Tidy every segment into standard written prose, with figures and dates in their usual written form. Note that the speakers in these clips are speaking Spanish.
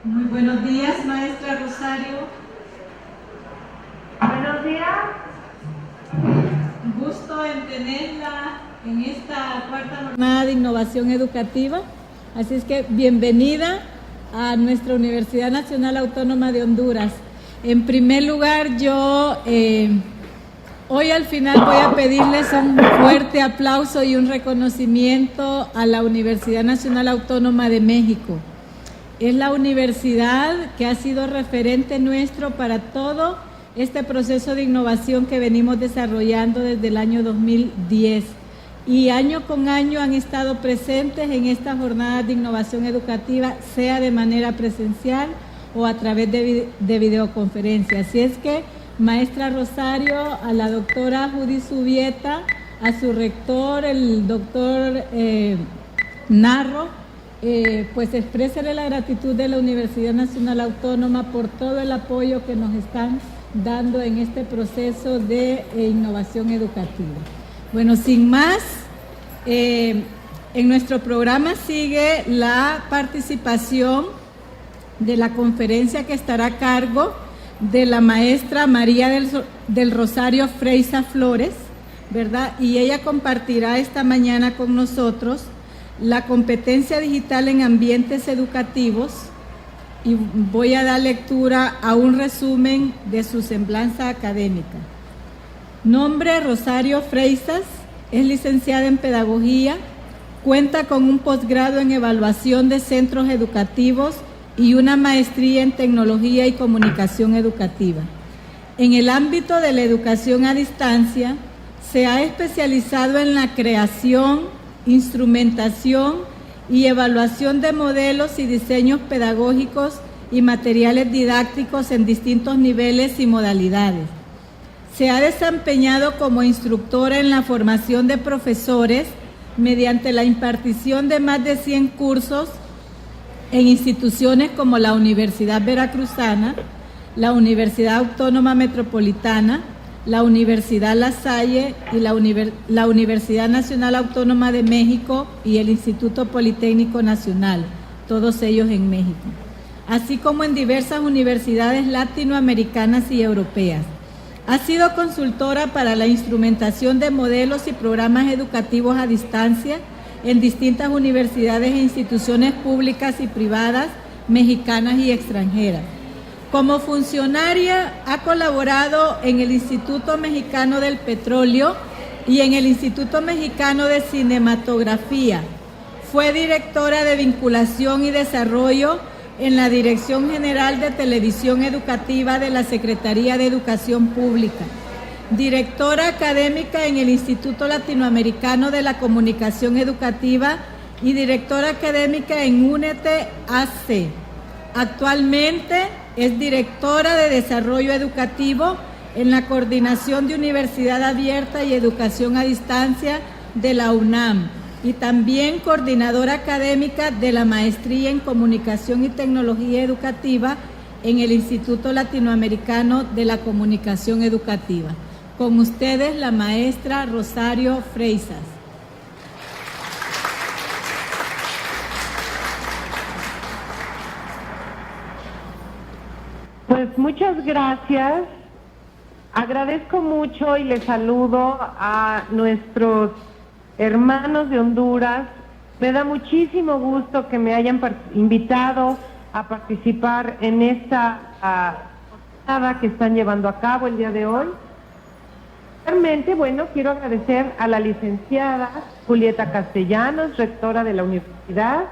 Muy buenos días, maestra Rosario. Buenos días. Gusto en tenerla en esta cuarta jornada de innovación educativa. Así es que bienvenida a nuestra Universidad Nacional Autónoma de Honduras. En primer lugar, yo hoy al final voy a pedirles un fuerte aplauso y un reconocimiento a la Universidad Nacional Autónoma de México. Es la universidad que ha sido referente nuestro para todo este proceso de innovación que venimos desarrollando desde el año 2010. Y año con año han estado presentes en estas jornadas de innovación educativa, sea de manera presencial o a través de videoconferencia. Así es que, maestra Rosario, a la doctora Judy Zubieta, a su rector, el doctor Narro, pues expresaré la gratitud de la Universidad Nacional Autónoma por todo el apoyo que nos están dando en este proceso de innovación educativa. Bueno, sin más, en nuestro programa sigue la participación de la conferencia que estará a cargo de la maestra María del Rosario Freisa Flores, ¿verdad? Y ella compartirá esta mañana con nosotros la competencia digital en ambientes educativos, y voy a dar lectura a un resumen de su semblanza académica. Nombre: Rosario Freisas, es licenciada en Pedagogía, cuenta con un posgrado en Evaluación de Centros Educativos y una maestría en Tecnología y Comunicación Educativa. En el ámbito de la educación a distancia, se ha especializado en la creación, instrumentación y evaluación de modelos y diseños pedagógicos y materiales didácticos en distintos niveles y modalidades. Se ha desempeñado como instructora en la formación de profesores mediante la impartición de más de 100 cursos en instituciones como la Universidad Veracruzana, la Universidad Autónoma Metropolitana, la Universidad La Salle y la Universidad Nacional Autónoma de México y el Instituto Politécnico Nacional, todos ellos en México, así como en diversas universidades latinoamericanas y europeas. Ha sido consultora para la instrumentación de modelos y programas educativos a distancia en distintas universidades e instituciones públicas y privadas, mexicanas y extranjeras. Como funcionaria, ha colaborado en el Instituto Mexicano del Petróleo y en el Instituto Mexicano de Cinematografía. Fue directora de Vinculación y Desarrollo en la Dirección General de Televisión Educativa de la Secretaría de Educación Pública. Directora académica en el Instituto Latinoamericano de la Comunicación Educativa y directora académica en Únete AC. Actualmente es directora de Desarrollo Educativo en la Coordinación de Universidad Abierta y Educación a Distancia de la UNAM y también coordinadora académica de la Maestría en Comunicación y Tecnología Educativa en el Instituto Latinoamericano de la Comunicación Educativa. Con ustedes, la maestra Rosario Freisas. Pues muchas gracias. Agradezco mucho y les saludo a nuestros hermanos de Honduras. Me da muchísimo gusto que me hayan invitado a participar en esta jornada que están llevando a cabo el día de hoy. Realmente, bueno, quiero agradecer a la licenciada Julieta Castellanos, rectora de la universidad,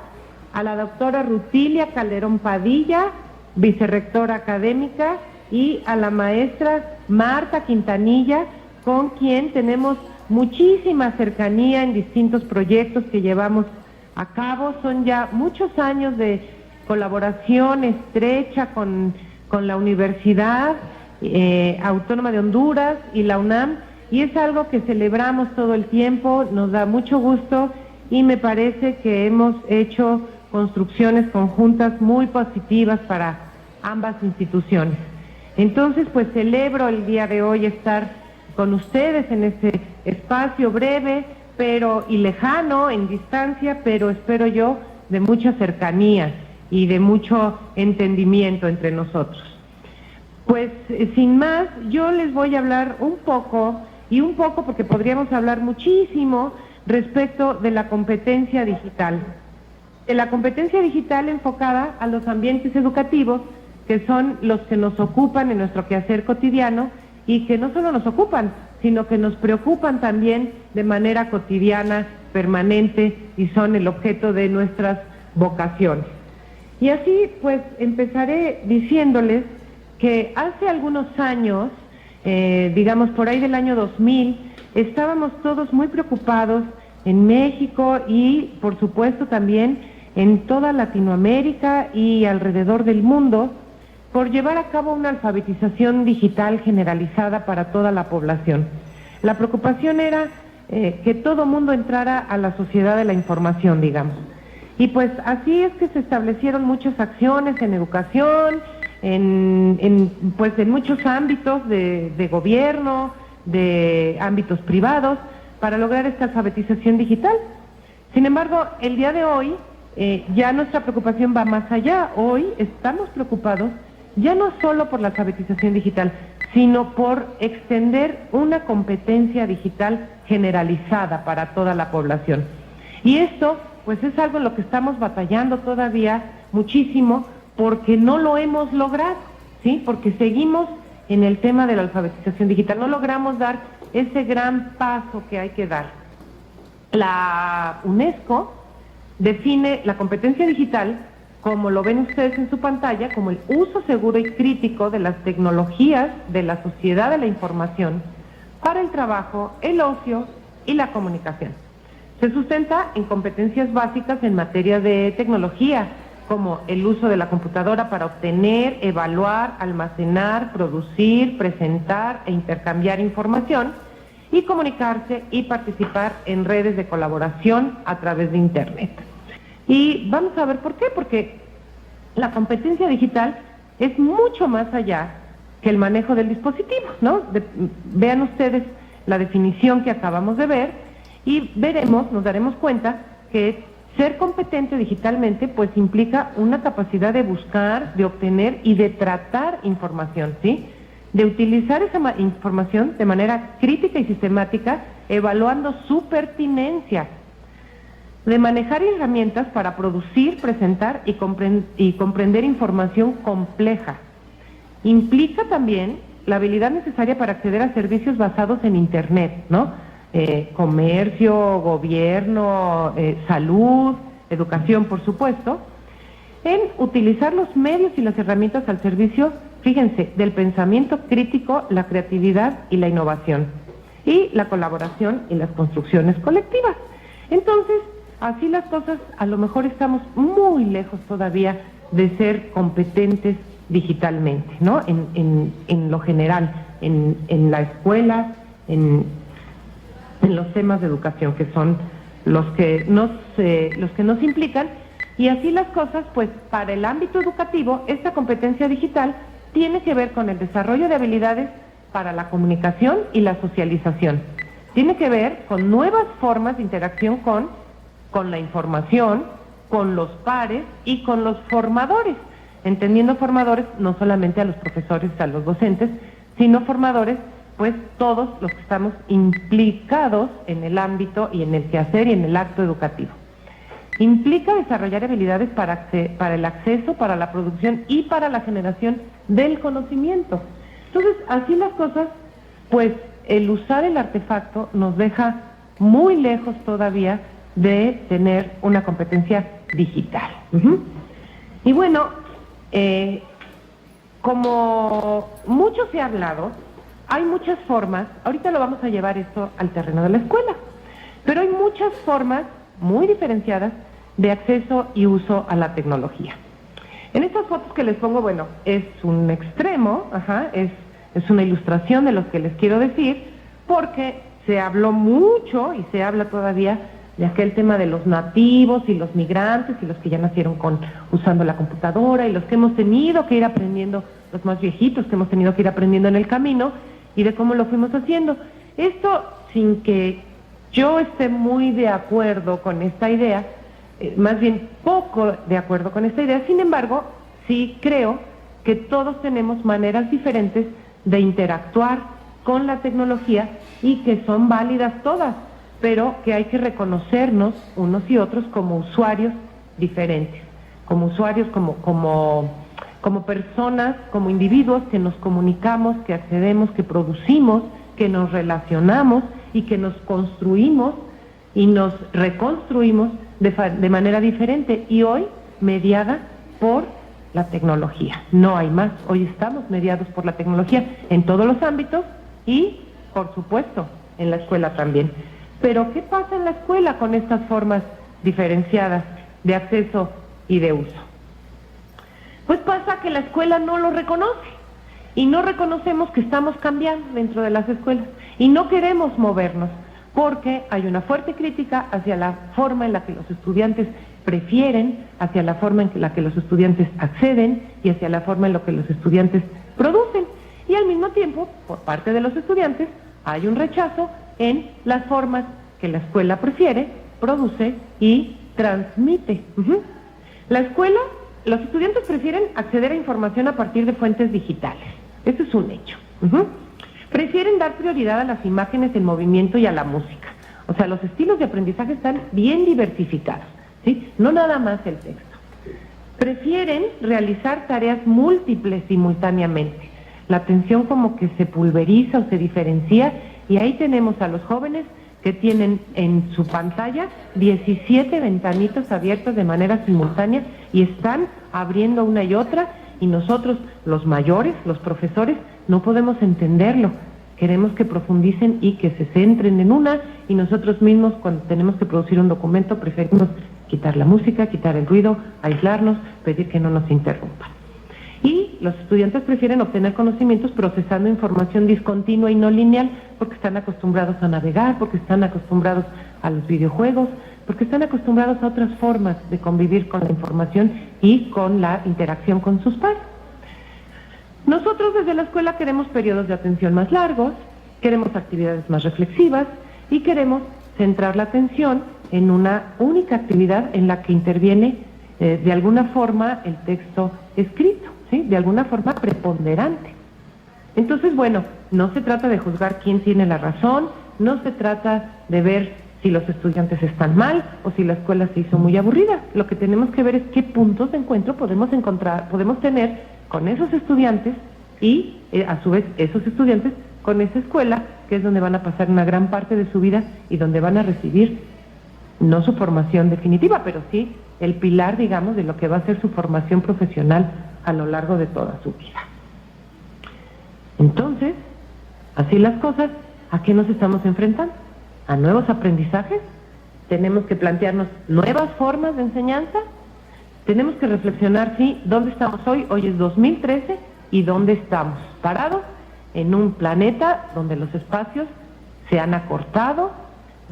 a la doctora Rutilia Calderón Padilla, vicerrectora académica, y a la maestra Marta Quintanilla, con quien tenemos muchísima cercanía en distintos proyectos que llevamos a cabo. Son ya muchos años de colaboración estrecha con la Universidad Autónoma de Honduras y la UNAM, y es algo que celebramos todo el tiempo, nos da mucho gusto y me parece que hemos hecho construcciones conjuntas muy positivas para ambas instituciones. Entonces, pues celebro el día de hoy estar con ustedes en este espacio breve y lejano, en distancia, pero espero yo de mucha cercanía. y de mucho entendimiento entre nosotros. Pues sin más, yo les voy a hablar un poco porque podríamos hablar muchísimo respecto de la competencia digital. De la competencia digital enfocada a los ambientes educativos, que son los que nos ocupan en nuestro quehacer cotidiano y que no solo nos ocupan, sino que nos preocupan también de manera cotidiana, permanente, y son el objeto de nuestras vocaciones. Y así pues empezaré diciéndoles que hace algunos años, digamos por ahí del año 2000, estábamos todos muy preocupados en México y por supuesto también en toda Latinoamérica y alrededor del mundo por llevar a cabo una alfabetización digital generalizada para toda la población. La preocupación era que todo mundo entrara a la sociedad de la información, digamos. Y pues así es que se establecieron muchas acciones en educación, en muchos ámbitos de gobierno, de ámbitos privados, para lograr esta alfabetización digital. Sin embargo, el día de hoy ya nuestra preocupación va más allá. Hoy estamos preocupados ya no solo por la alfabetización digital, sino por extender una competencia digital generalizada para toda la población. Y esto, pues es algo en lo que estamos batallando todavía muchísimo, porque no lo hemos logrado, ¿sí? Porque seguimos en el tema de la alfabetización digital, no logramos dar ese gran paso que hay que dar. La UNESCO define la competencia digital, como lo ven ustedes en su pantalla, como el uso seguro y crítico de las tecnologías de la sociedad de la información para el trabajo, el ocio y la comunicación. Se sustenta en competencias básicas en materia de tecnología, como el uso de la computadora para obtener, evaluar, almacenar, producir, presentar e intercambiar información, y comunicarse y participar en redes de colaboración a través de Internet. Y vamos a ver por qué, porque la competencia digital es mucho más allá que el manejo del dispositivo, ¿no? Vean ustedes la definición que acabamos de ver y nos daremos cuenta que ser competente digitalmente pues implica una capacidad de buscar, de obtener y de tratar información, ¿sí? De utilizar esa información de manera crítica y sistemática, evaluando su pertinencia, de manejar herramientas para producir, presentar y comprender información compleja. Implica también la habilidad necesaria para acceder a servicios basados en Internet, ¿no? Comercio, gobierno, salud, educación, por supuesto, en utilizar los medios y las herramientas al servicio, fíjense, del pensamiento crítico, la creatividad y la innovación, y la colaboración y las construcciones colectivas. Entonces, así las cosas, a lo mejor estamos muy lejos todavía de ser competentes digitalmente, ¿no? En lo general, en la escuela, en los temas de educación, que son los que nos implican. Y así las cosas, pues para el ámbito educativo, esta competencia digital tiene que ver con el desarrollo de habilidades para la comunicación y la socialización. Tiene que ver con nuevas formas de interacción con la información, con los pares y con los formadores, entendiendo formadores no solamente a los profesores, a los docentes, sino formadores, pues todos los que estamos implicados en el ámbito y en el quehacer y en el acto educativo. Implica desarrollar habilidades para el acceso, para la producción y para la generación del conocimiento. Entonces, así las cosas, pues el usar el artefacto nos deja muy lejos todavía de tener una competencia digital. Y bueno, como mucho se ha hablado, hay muchas formas, ahorita lo vamos a llevar esto al terreno de la escuela, pero hay muchas formas muy diferenciadas de acceso y uso a la tecnología. En estas fotos que les pongo, bueno, es un extremo, es una ilustración de lo que les quiero decir, porque se habló mucho y se habla todavía de aquel tema de los nativos y los migrantes y los que ya nacieron usando la computadora y los que hemos tenido que ir aprendiendo, los más viejitos que hemos tenido que ir aprendiendo en el camino y de cómo lo fuimos haciendo. Esto, sin que yo esté muy de acuerdo con esta idea, más bien poco de acuerdo con esta idea. Sin embargo, sí creo que todos tenemos maneras diferentes de interactuar con la tecnología y que son válidas todas, pero que hay que reconocernos unos y otros como usuarios diferentes, como usuarios, como personas, como individuos que nos comunicamos, que accedemos, que producimos, que nos relacionamos y que nos construimos y nos reconstruimos de manera diferente, y hoy mediada por la tecnología. No hay más, hoy estamos mediados por la tecnología en todos los ámbitos y, por supuesto, en la escuela también. Pero, ¿qué pasa en la escuela con estas formas diferenciadas de acceso y de uso? Pues pasa que la escuela no lo reconoce y no reconocemos que estamos cambiando dentro de las escuelas y no queremos movernos porque hay una fuerte crítica hacia la forma en la que los estudiantes prefieren, hacia la forma en la que los estudiantes acceden y hacia la forma en la que los estudiantes producen. Y al mismo tiempo, por parte de los estudiantes, hay un rechazo en las formas que la escuela prefiere, produce y transmite. La escuela, los estudiantes prefieren acceder a información a partir de fuentes digitales. Eso es un hecho. Prefieren dar prioridad a las imágenes, el movimiento y a la música. O sea, los estilos de aprendizaje están bien diversificados, ¿sí? No nada más el texto. Prefieren realizar tareas múltiples simultáneamente. La atención como que se pulveriza o se diferencia, y ahí tenemos a los jóvenes que tienen en su pantalla 17 ventanitas abiertas de manera simultánea y están abriendo una y otra, y nosotros, los mayores, los profesores, no podemos entenderlo. Queremos que profundicen y que se centren en una, y nosotros mismos, cuando tenemos que producir un documento, preferimos quitar la música, quitar el ruido, aislarnos, pedir que no nos interrumpan. Y los estudiantes prefieren obtener conocimientos procesando información discontinua y no lineal, porque están acostumbrados a navegar, porque están acostumbrados a los videojuegos, porque están acostumbrados a otras formas de convivir con la información y con la interacción con sus pares. Nosotros desde la escuela queremos periodos de atención más largos, queremos actividades más reflexivas y queremos centrar la atención en una única actividad en la que interviene de alguna forma el texto escrito, ¿sí? De alguna forma preponderante. Entonces, bueno, no se trata de juzgar quién tiene la razón, no se trata de ver si los estudiantes están mal o si la escuela se hizo muy aburrida. Lo que tenemos que ver es qué puntos de encuentro podemos tener con esos estudiantes y a su vez esos estudiantes con esa escuela, que es donde van a pasar una gran parte de su vida y donde van a recibir no su formación definitiva, pero sí el pilar, digamos, de lo que va a ser su formación profesional a lo largo de toda su vida. Entonces, así las cosas, ¿a qué nos estamos enfrentando? ¿A nuevos aprendizajes? ¿Tenemos que plantearnos nuevas formas de enseñanza? Tenemos que reflexionar, sí, ¿dónde estamos hoy? Hoy es 2013, ¿y dónde estamos? Parados en un planeta donde los espacios se han acortado,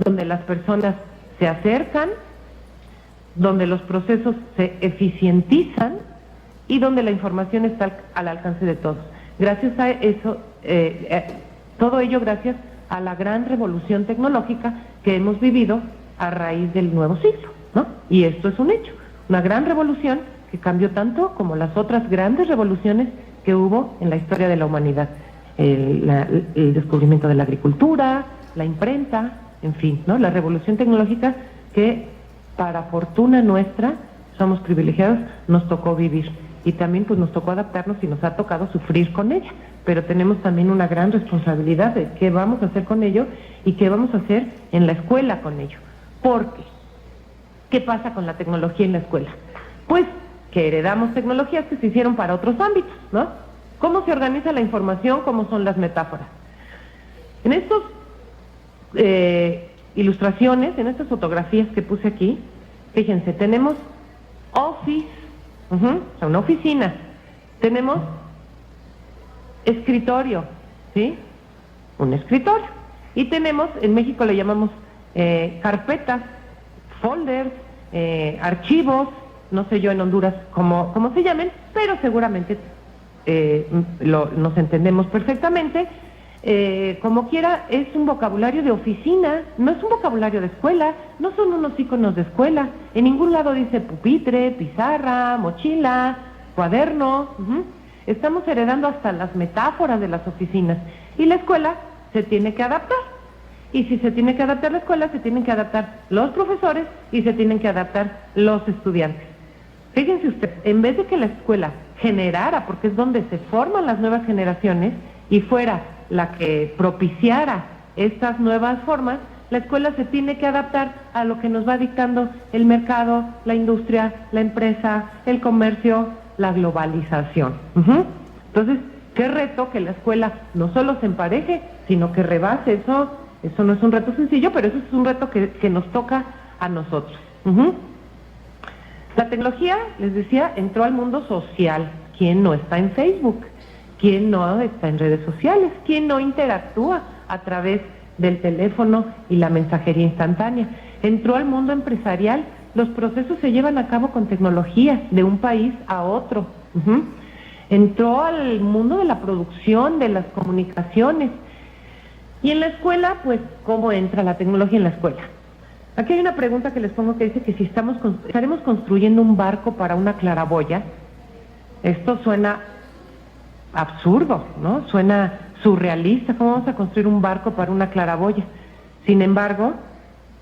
donde las personas se acercan, donde los procesos se eficientizan y donde la información está al alcance de todos. Gracias a eso, todo ello gracias a la gran revolución tecnológica que hemos vivido a raíz del nuevo siglo, ¿no? Y esto es un hecho, una gran revolución que cambió tanto como las otras grandes revoluciones que hubo en la historia de la humanidad. El descubrimiento de la agricultura, la imprenta, en fin, ¿no? La revolución tecnológica que, para fortuna nuestra, somos privilegiados, nos tocó vivir. Y también pues nos tocó adaptarnos y nos ha tocado sufrir con ella. Pero tenemos también una gran responsabilidad de qué vamos a hacer con ello y qué vamos a hacer en la escuela con ello. Porque, ¿qué pasa con la tecnología en la escuela? Pues que heredamos tecnologías que se hicieron para otros ámbitos, ¿no? ¿Cómo se organiza la información? ¿Cómo son las metáforas? En estas ilustraciones, en estas fotografías que puse aquí, fíjense, tenemos Office, o sea, una oficina. Tenemos escritorio, ¿sí? Un escritorio. Y tenemos, en México le llamamos carpetas, folders, archivos, no sé yo en Honduras cómo se llamen, pero seguramente nos entendemos perfectamente. como quiera, es un vocabulario de oficina, no es un vocabulario de escuela, no son unos iconos de escuela. En ningún lado dice pupitre, pizarra, mochila, cuaderno. Estamos heredando hasta las metáforas de las oficinas. Y la escuela se tiene que adaptar. Y si se tiene que adaptar la escuela, se tienen que adaptar los profesores y se tienen que adaptar los estudiantes. Fíjense ustedes, en vez de que la escuela generara, porque es donde se forman las nuevas generaciones, y fuera la que propiciara estas nuevas formas, la escuela se tiene que adaptar a lo que nos va dictando el mercado, la industria, la empresa, el comercio, la globalización. Entonces, qué reto que la escuela no solo se empareje, sino que rebase eso. Eso no es un reto sencillo, pero eso es un reto que nos toca a nosotros. La tecnología, les decía, entró al mundo social. ¿Quién no está en Facebook? ¿Quién no está en redes sociales? ¿Quién no interactúa a través del teléfono y la mensajería instantánea? Entró al mundo empresarial. Los procesos se llevan a cabo con tecnología de un país a otro. Entró al mundo de la producción, de las comunicaciones. Y en la escuela, pues, ¿cómo entra la tecnología en la escuela? Aquí hay una pregunta que les pongo que dice que si estaremos construyendo un barco para una claraboya. Esto suena absurdo, ¿no? Suena surrealista. ¿Cómo vamos a construir un barco para una claraboya? Sin embargo,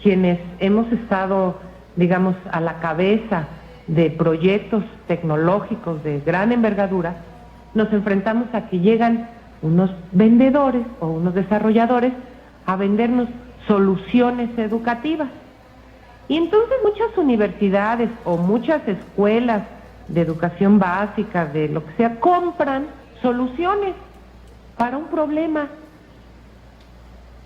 quienes hemos estado, digamos, a la cabeza de proyectos tecnológicos de gran envergadura, nos enfrentamos a que llegan unos vendedores o unos desarrolladores a vendernos soluciones educativas. Y entonces muchas universidades o muchas escuelas de educación básica, de lo que sea, compran soluciones para un problema.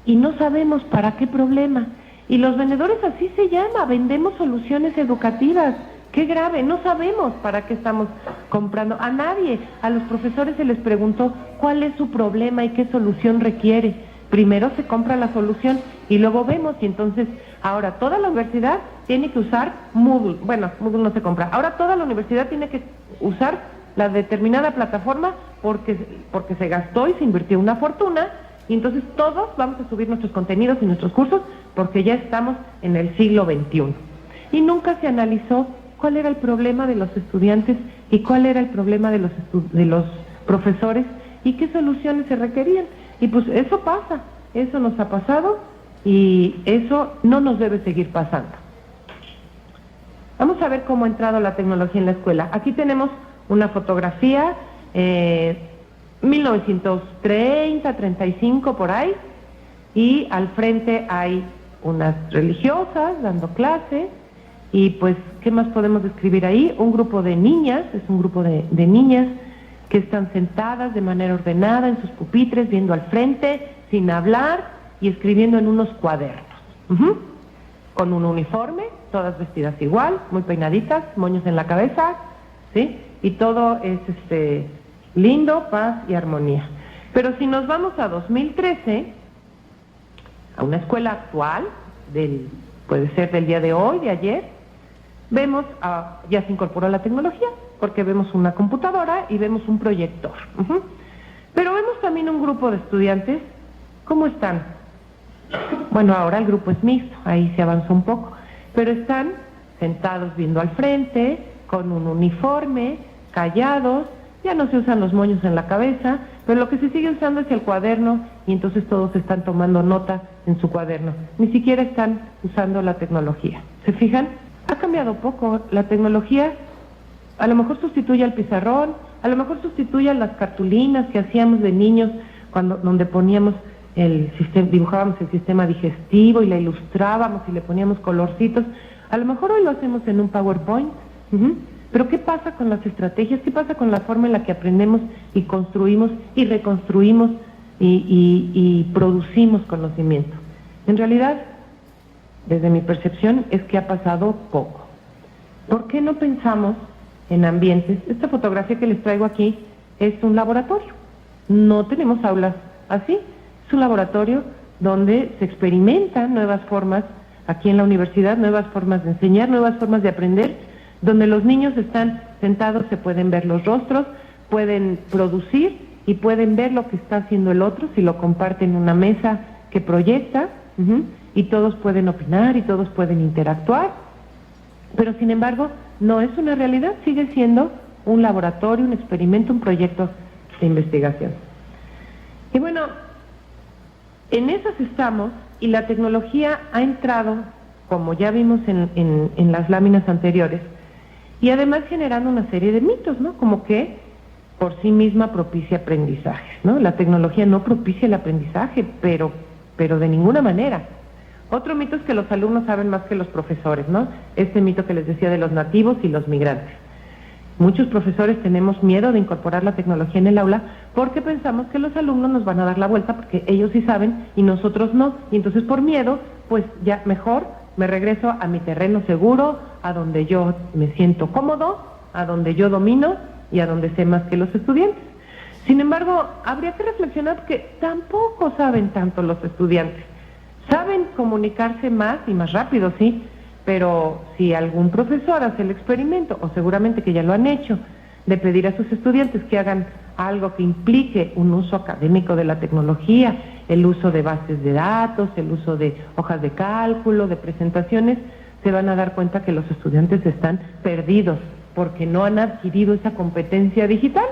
Y no sabemos para qué problema. Y los vendedores así se llama, vendemos soluciones educativas. Qué grave, no sabemos para qué estamos comprando. A nadie, a los profesores se les preguntó cuál es su problema y qué solución requiere. Primero se compra la solución y luego vemos, y entonces ahora toda la universidad tiene que usar Moodle. Bueno, Moodle no se compra. Ahora toda la universidad tiene que usar la determinada plataforma porque se gastó y se invirtió una fortuna, y entonces todos vamos a subir nuestros contenidos y nuestros cursos porque ya estamos en el siglo XXI. Y nunca se analizó cuál era el problema de los estudiantes y cuál era el problema de los profesores y qué soluciones se requerían. Y pues eso pasa, eso nos ha pasado y eso no nos debe seguir pasando. Vamos a ver cómo ha entrado la tecnología en la escuela. Aquí tenemos una fotografía, 1930, 35 por ahí, y al frente hay unas religiosas dando clase. Y pues, ¿qué más podemos describir ahí? Un grupo de niñas, es un grupo de niñas que están sentadas de manera ordenada en sus pupitres, viendo al frente, sin hablar y escribiendo en unos cuadernos. Con un uniforme, todas vestidas igual, muy peinaditas, moños en la cabeza, ¿sí? Y todo es lindo, paz y armonía. Pero si nos vamos a 2013, a una escuela actual, puede ser del día de hoy, de ayer, vemos, ya se incorporó la tecnología, porque vemos una computadora y vemos un proyector. Pero vemos también un grupo de estudiantes. ¿Cómo están? Bueno, ahora el grupo es mixto, ahí se avanzó un poco, pero están sentados viendo al frente, con un uniforme, callados, ya no se usan los moños en la cabeza, pero lo que se sigue usando es el cuaderno, y entonces todos están tomando nota en su cuaderno. Ni siquiera están usando la tecnología. ¿Se fijan? Ha cambiado poco. La tecnología a lo mejor sustituye al pizarrón, a lo mejor sustituye a las cartulinas que hacíamos de niños, donde poníamos dibujábamos el sistema digestivo y la ilustrábamos y le poníamos colorcitos. A lo mejor hoy lo hacemos en un PowerPoint. Pero ¿qué pasa con las estrategias? ¿Qué pasa con la forma en la que aprendemos y construimos y reconstruimos y producimos conocimiento? En realidad, desde mi percepción, es que ha pasado poco. ¿Por qué no pensamos en ambientes? Esta fotografía que les traigo aquí es un laboratorio. No tenemos aulas así. Es un laboratorio donde se experimentan nuevas formas, aquí en la universidad, nuevas formas de enseñar, nuevas formas de aprender, donde los niños están sentados, se pueden ver los rostros, pueden producir y pueden ver lo que está haciendo el otro si lo comparten en una mesa que proyecta, y todos pueden opinar y todos pueden interactuar, pero sin embargo no es una realidad, sigue siendo un laboratorio, un experimento, un proyecto de investigación. Y bueno, en esas estamos, y la tecnología ha entrado, como ya vimos en las láminas anteriores, y además generando una serie de mitos, ¿no? Como que por sí misma propicia aprendizajes, ¿no? La tecnología no propicia el aprendizaje, pero de ninguna manera. Otro mito es que los alumnos saben más que los profesores, ¿no? Este mito que les decía de los nativos y los migrantes. Muchos profesores tenemos miedo de incorporar la tecnología en el aula porque pensamos que los alumnos nos van a dar la vuelta porque ellos sí saben y nosotros no. Y entonces por miedo, pues ya mejor me regreso a mi terreno seguro, a donde yo me siento cómodo, a donde yo domino y a donde sé más que los estudiantes. Sin embargo, habría que reflexionar porque tampoco saben tanto los estudiantes. Saben comunicarse más y más rápido, sí, pero si algún profesor hace el experimento, o seguramente que ya lo han hecho, de pedir a sus estudiantes que hagan algo que implique un uso académico de la tecnología, el uso de bases de datos, el uso de hojas de cálculo, de presentaciones, se van a dar cuenta que los estudiantes están perdidos porque no han adquirido esa competencia digital.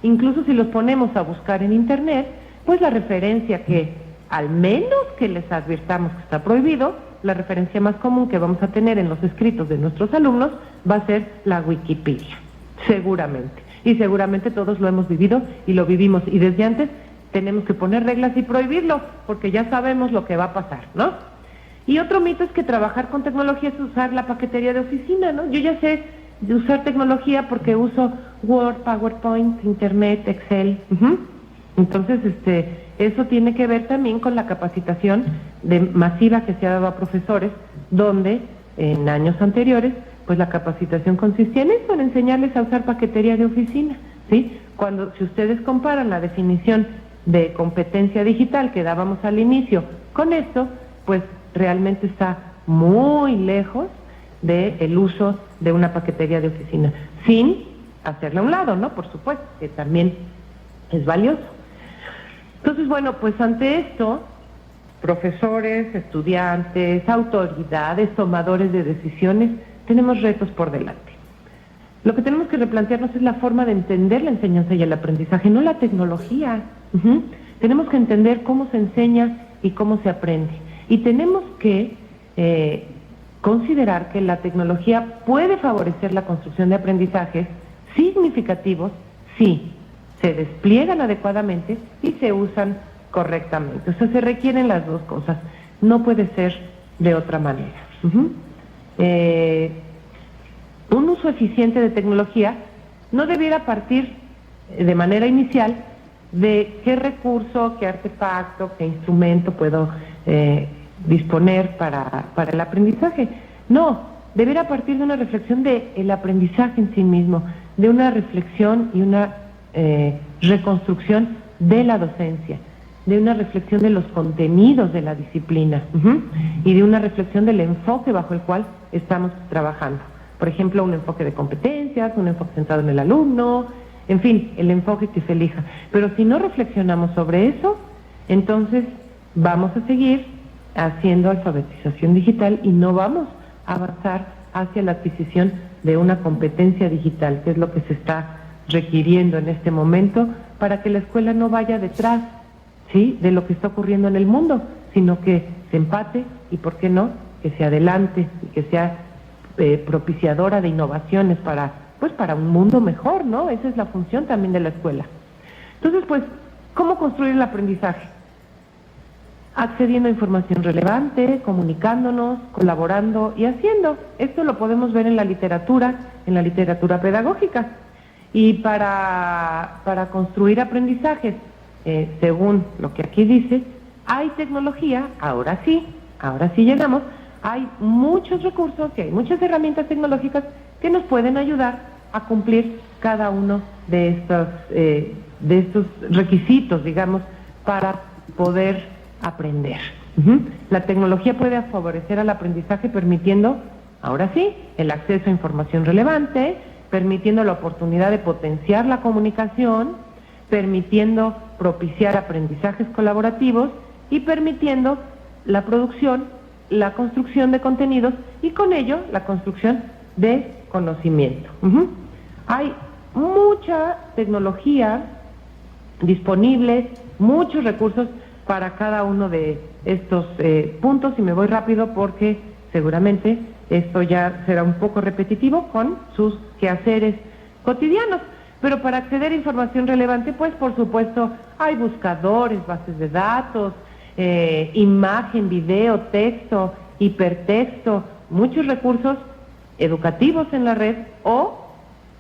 Incluso si los ponemos a buscar en internet, pues la referencia que, al menos que les advirtamos que está prohibido, la referencia más común que vamos a tener en los escritos de nuestros alumnos va a ser la Wikipedia, seguramente. Y seguramente todos lo hemos vivido y lo vivimos. Y desde antes tenemos que poner reglas y prohibirlo, porque ya sabemos lo que va a pasar, ¿no? Y otro mito es que trabajar con tecnología es usar la paquetería de oficina, ¿no? Yo ya sé de usar tecnología porque uso Word, PowerPoint, Internet, Excel. Entonces, eso tiene que ver también con la capacitación masiva que se ha dado a profesores, donde en años anteriores, pues la capacitación consistía en eso, en enseñarles a usar paquetería de oficina, ¿sí? Si ustedes comparan la definición de competencia digital que dábamos al inicio con esto, pues realmente está muy lejos del uso de una paquetería de oficina, sin hacerla a un lado, ¿no? Por supuesto, que también es valioso. Entonces, bueno, pues ante esto, profesores, estudiantes, autoridades, tomadores de decisiones, tenemos retos por delante. Lo que tenemos que replantearnos es la forma de entender la enseñanza y el aprendizaje, no la tecnología. Tenemos que entender cómo se enseña y cómo se aprende. Y tenemos que considerar que la tecnología puede favorecer la construcción de aprendizajes significativos si se despliegan adecuadamente y se usan correctamente. O sea, se requieren las dos cosas. No puede ser de otra manera. Un uso eficiente de tecnología no debiera partir de manera inicial de qué recurso, qué artefacto, qué instrumento puedo disponer para el aprendizaje. No, debiera partir de una reflexión del aprendizaje en sí mismo, de una reflexión y una reconstrucción de la docencia, de una reflexión de los contenidos de la disciplina y de una reflexión del enfoque bajo el cual estamos trabajando. Por ejemplo, un enfoque de competencias, un enfoque centrado en el alumno, en fin, el enfoque que se elija. Pero si no reflexionamos sobre eso, entonces vamos a seguir haciendo alfabetización digital y no vamos a avanzar hacia la adquisición de una competencia digital, que es lo que se está requiriendo en este momento para que la escuela no vaya detrás, ¿sí?, de lo que está ocurriendo en el mundo, sino que se empate y, ¿por qué no?, que se adelante y que sea propiciadora de innovaciones para un mundo mejor, ¿no? Esa es la función también de la escuela. Entonces, pues, ¿cómo construir el aprendizaje? Accediendo a información relevante, comunicándonos, colaborando y haciendo. Esto lo podemos ver en la literatura pedagógica. Y para construir aprendizajes, según lo que aquí dice, hay tecnología, ahora sí llegamos, hay muchos recursos, que hay muchas herramientas tecnológicas que nos pueden ayudar a cumplir cada uno de estos requisitos, digamos, para poder aprender. La tecnología puede favorecer al aprendizaje permitiendo, ahora sí, el acceso a información relevante, permitiendo la oportunidad de potenciar la comunicación, permitiendo propiciar aprendizajes colaborativos y permitiendo la producción, la construcción de contenidos y con ello la construcción de conocimiento. Hay mucha tecnología disponible, muchos recursos para cada uno de estos puntos, y me voy rápido porque seguramente esto ya será un poco repetitivo con sus quehaceres cotidianos. Pero para acceder a información relevante, pues por supuesto hay buscadores, bases de datos, imagen, video, texto, hipertexto, muchos recursos educativos en la red o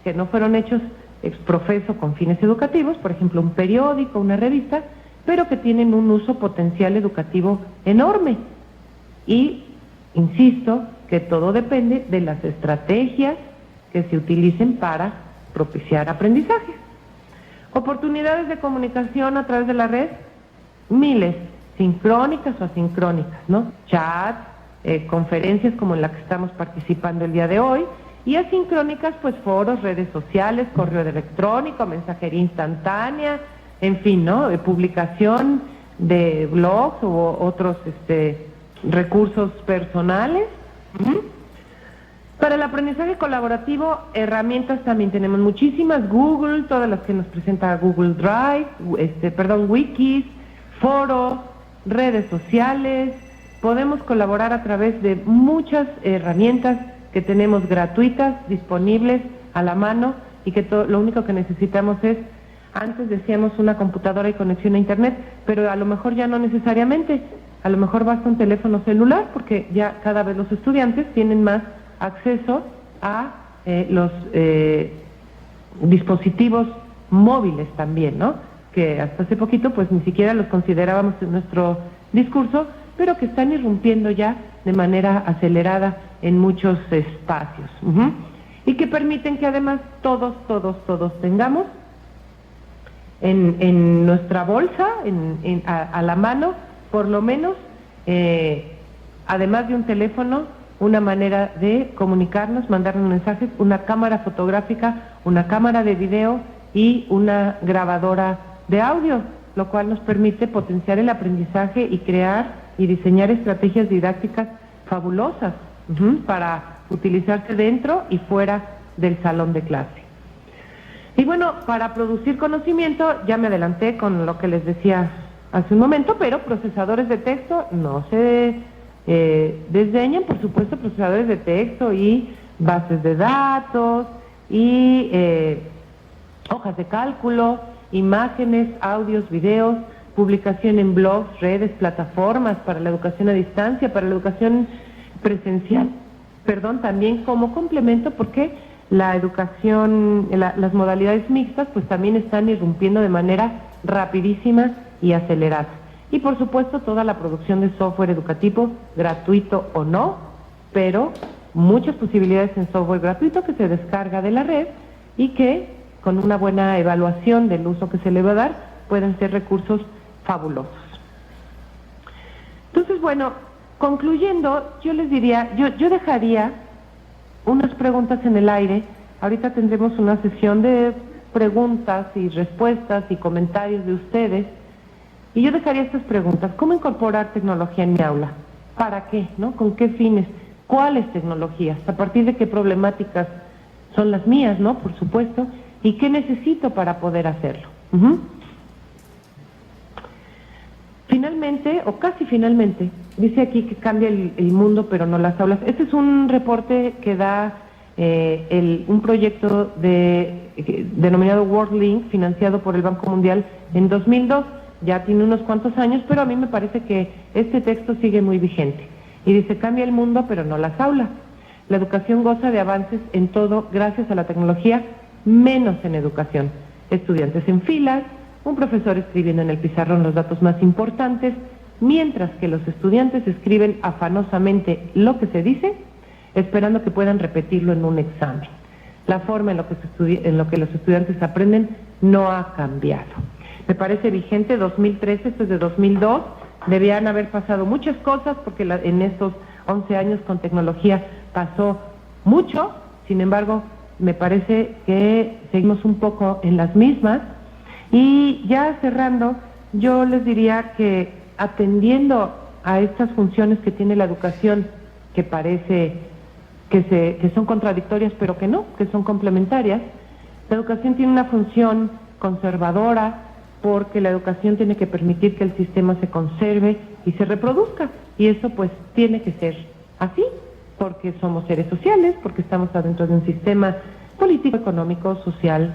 que no fueron hechos ex profeso con fines educativos, por ejemplo un periódico, una revista, pero que tienen un uso potencial educativo enorme. Y insisto que todo depende de las estrategias que se utilicen para propiciar aprendizaje. Oportunidades de comunicación a través de la red, miles, sincrónicas o asincrónicas, ¿no? Chat, conferencias como en la que estamos participando el día de hoy, y asincrónicas, pues foros, redes sociales, correo electrónico, mensajería instantánea, en fin, ¿no? Publicación de blogs u otros recursos personales. Para el aprendizaje colaborativo, herramientas también tenemos muchísimas. Google, todas las que nos presenta Google Drive, wikis, foros, redes sociales. Podemos colaborar a través de muchas herramientas que tenemos gratuitas, disponibles, a la mano, y que lo único que necesitamos es, antes decíamos una computadora y conexión a internet, pero a lo mejor ya no necesariamente, a lo mejor basta un teléfono celular, porque ya cada vez los estudiantes tienen más acceso a los dispositivos móviles también, ¿no? Que hasta hace poquito pues ni siquiera los considerábamos en nuestro discurso, pero que están irrumpiendo ya de manera acelerada en muchos espacios, y que permiten que además todos tengamos en nuestra bolsa, a la mano, por lo menos, además de un teléfono, una manera de comunicarnos, mandarnos mensajes, una cámara fotográfica, una cámara de video y una grabadora de audio, lo cual nos permite potenciar el aprendizaje y crear y diseñar estrategias didácticas fabulosas para utilizarse dentro y fuera del salón de clase. Y bueno, para producir conocimiento, ya me adelanté con lo que les decía hace un momento, pero procesadores de texto no se desdeñan, por supuesto, procesadores de texto y bases de datos y hojas de cálculo, imágenes, audios, videos, publicación en blogs, redes, plataformas para la educación a distancia, para la educación presencial, también como complemento, porque la educación, las modalidades mixtas, pues también están irrumpiendo de manera rapidísima y acelerada. Y por supuesto toda la producción de software educativo, gratuito o no, pero muchas posibilidades en software gratuito que se descarga de la red y que con una buena evaluación del uso que se le va a dar, pueden ser recursos fabulosos. Entonces, bueno, concluyendo, yo les diría, yo dejaría unas preguntas en el aire. Ahorita tendremos una sesión de preguntas y respuestas y comentarios de ustedes, y yo dejaría estas preguntas. ¿Cómo incorporar tecnología en mi aula? ¿Para qué? ¿No? ¿Con qué fines? ¿Cuáles tecnologías? ¿A partir de qué problemáticas son las mías, no? Por supuesto. ¿Y qué necesito para poder hacerlo? Finalmente, o casi finalmente, dice aquí que cambia el mundo, pero no las aulas. Este es un reporte que da un proyecto denominado WorldLink, financiado por el Banco Mundial en 2002. Ya tiene unos cuantos años, pero a mí me parece que este texto sigue muy vigente. Y dice, cambia el mundo, pero no las aulas. La educación goza de avances en todo gracias a la tecnología, menos en educación. Estudiantes en filas, un profesor escribiendo en el pizarrón los datos más importantes, mientras que los estudiantes escriben afanosamente lo que se dice, esperando que puedan repetirlo en un examen. La forma en lo que los estudiantes aprenden no ha cambiado. Me parece vigente 2013, esto es de 2002, debían haber pasado muchas cosas porque en estos 11 años con tecnología pasó mucho, sin embargo, me parece que seguimos un poco en las mismas, Y ya cerrando, yo les diría que atendiendo a estas funciones que tiene la educación, que parece que son contradictorias, pero que no, que son complementarias, la educación tiene una función conservadora, porque la educación tiene que permitir que el sistema se conserve y se reproduzca, y eso pues tiene que ser así, porque somos seres sociales, porque estamos adentro de un sistema político, económico, social,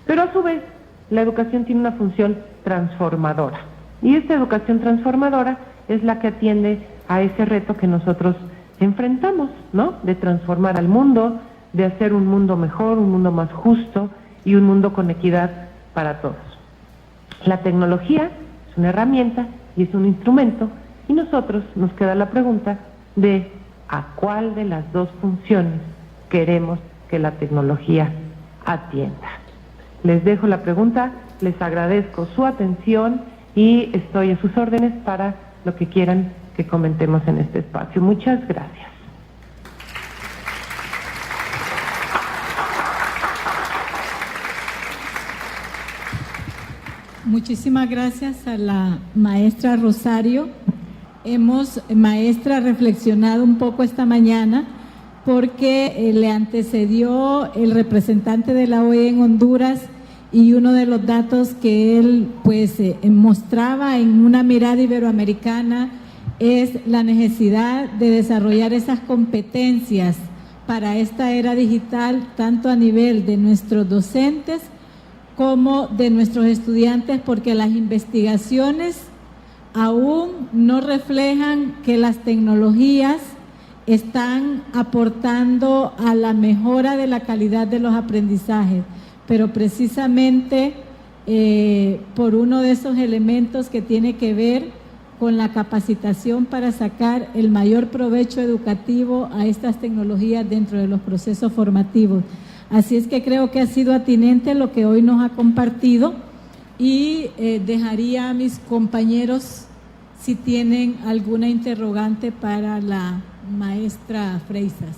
pero a su vez la educación tiene una función transformadora, y esta educación transformadora es la que atiende a ese reto que nosotros enfrentamos, ¿no? De transformar al mundo, de hacer un mundo mejor, un mundo más justo y un mundo con equidad para todos. La tecnología es una herramienta y es un instrumento, y nosotros nos queda la pregunta de a cuál de las dos funciones queremos que la tecnología atienda. Les dejo la pregunta, les agradezco su atención y estoy a sus órdenes para lo que quieran que comentemos en este espacio. Muchas gracias. Muchísimas gracias a la maestra Rosario. Hemos, maestra, reflexionado un poco esta mañana porque le antecedió el representante de la OEA en Honduras, y uno de los datos que él pues mostraba en una mirada iberoamericana es la necesidad de desarrollar esas competencias para esta era digital, tanto a nivel de nuestros docentes como de nuestros estudiantes, porque las investigaciones aún no reflejan que las tecnologías están aportando a la mejora de la calidad de los aprendizajes, pero precisamente por uno de esos elementos que tiene que ver con la capacitación para sacar el mayor provecho educativo a estas tecnologías dentro de los procesos formativos. Así es que creo que ha sido atinente lo que hoy nos ha compartido, y dejaría a mis compañeros si tienen alguna interrogante para la maestra Freisas.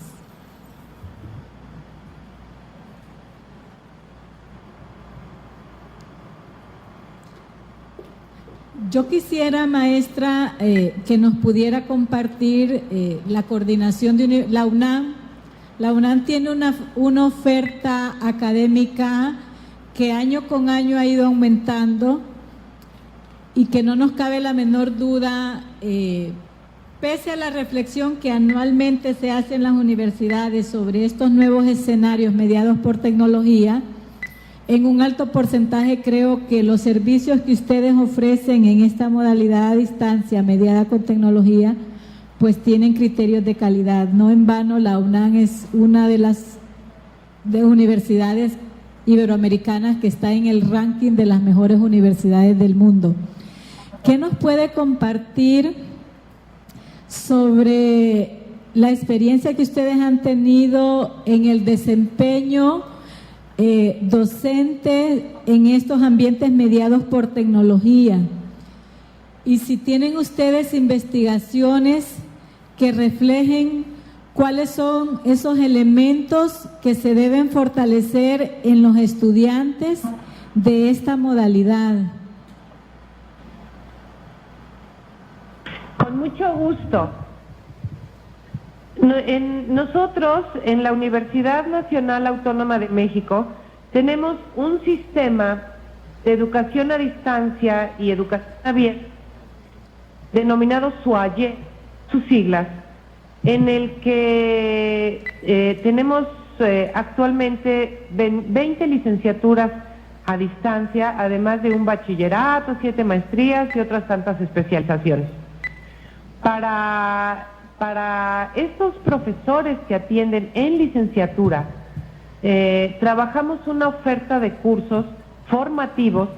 Yo quisiera, maestra, que nos pudiera compartir la coordinación de la UNAM. La UNAM tiene una oferta académica que año con año ha ido aumentando, y que no nos cabe la menor duda, pese a la reflexión que anualmente se hace en las universidades sobre estos nuevos escenarios mediados por tecnología, en un alto porcentaje creo que los servicios que ustedes ofrecen en esta modalidad a distancia mediada con tecnología pues tienen criterios de calidad. No en vano la UNAM es una de las universidades iberoamericanas que está en el ranking de las mejores universidades del mundo. ¿Qué nos puede compartir sobre la experiencia que ustedes han tenido en el desempeño docente en estos ambientes mediados por tecnología? Y si tienen ustedes investigaciones que reflejen cuáles son esos elementos que se deben fortalecer en los estudiantes de esta modalidad. Con mucho gusto. Nosotros, en la Universidad Nacional Autónoma de México, tenemos un sistema de educación a distancia y educación abierta, denominado SUAYE, sus siglas, en el que tenemos actualmente 20 licenciaturas a distancia, además de un bachillerato, 7 maestrías y otras tantas especializaciones. Para estos profesores que atienden en licenciatura, trabajamos una oferta de cursos formativos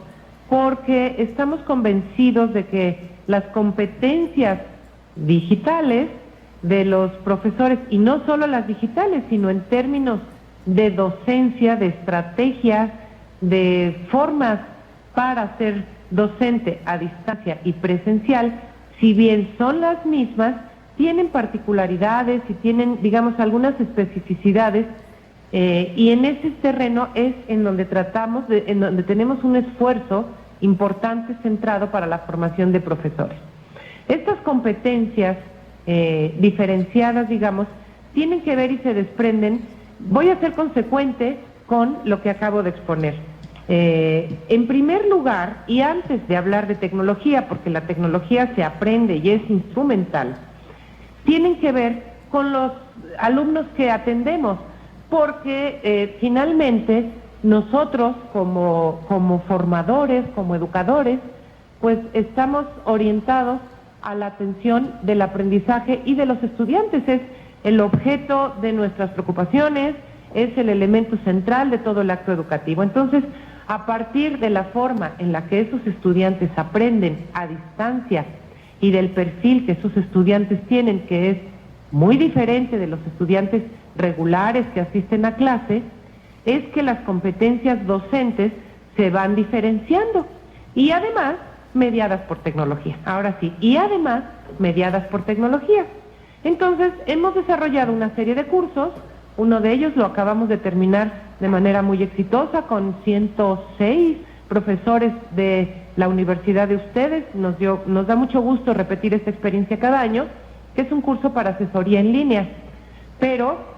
porque estamos convencidos de que las competencias digitales de los profesores, y no solo las digitales, sino en términos de docencia, de estrategias, de formas para ser docente a distancia y presencial, si bien son las mismas, tienen particularidades y tienen, digamos, algunas especificidades Y en ese terreno es en donde en donde tenemos un esfuerzo importante centrado para la formación de profesores. Estas competencias diferenciadas, digamos, tienen que ver y se desprenden. Voy a ser consecuente con lo que acabo de exponer. En primer lugar, y antes de hablar de tecnología, porque la tecnología se aprende y es instrumental, tienen que ver con los alumnos que atendemos, porque finalmente nosotros como formadores, como educadores, pues estamos orientados a la atención del aprendizaje y de los estudiantes. Es el objeto de nuestras preocupaciones, es el elemento central de todo el acto educativo. Entonces, a partir de la forma en la que esos estudiantes aprenden a distancia y del perfil que esos estudiantes tienen, que es muy diferente de los estudiantes regulares que asisten a clase, es que las competencias docentes se van diferenciando y además mediadas por tecnología. Ahora sí, y además mediadas por tecnología. Entonces, hemos desarrollado una serie de cursos. Uno de ellos lo acabamos de terminar de manera muy exitosa con 106 profesores de la universidad de ustedes. Nos da mucho gusto repetir esta experiencia cada año, que es un curso para asesoría en línea, pero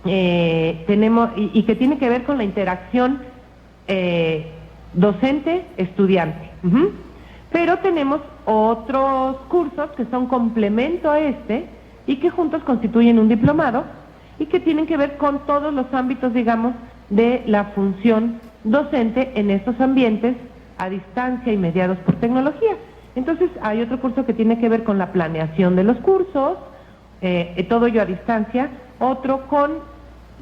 tenemos, y que tiene que ver con la interacción docente-estudiante. Pero tenemos otros cursos que son complemento a este y que juntos constituyen un diplomado y que tienen que ver con todos los ámbitos, digamos, de la función docente en estos ambientes a distancia y mediados por tecnología. Entonces, hay otro curso que tiene que ver con la planeación de los cursos, todo ello a distancia, otro con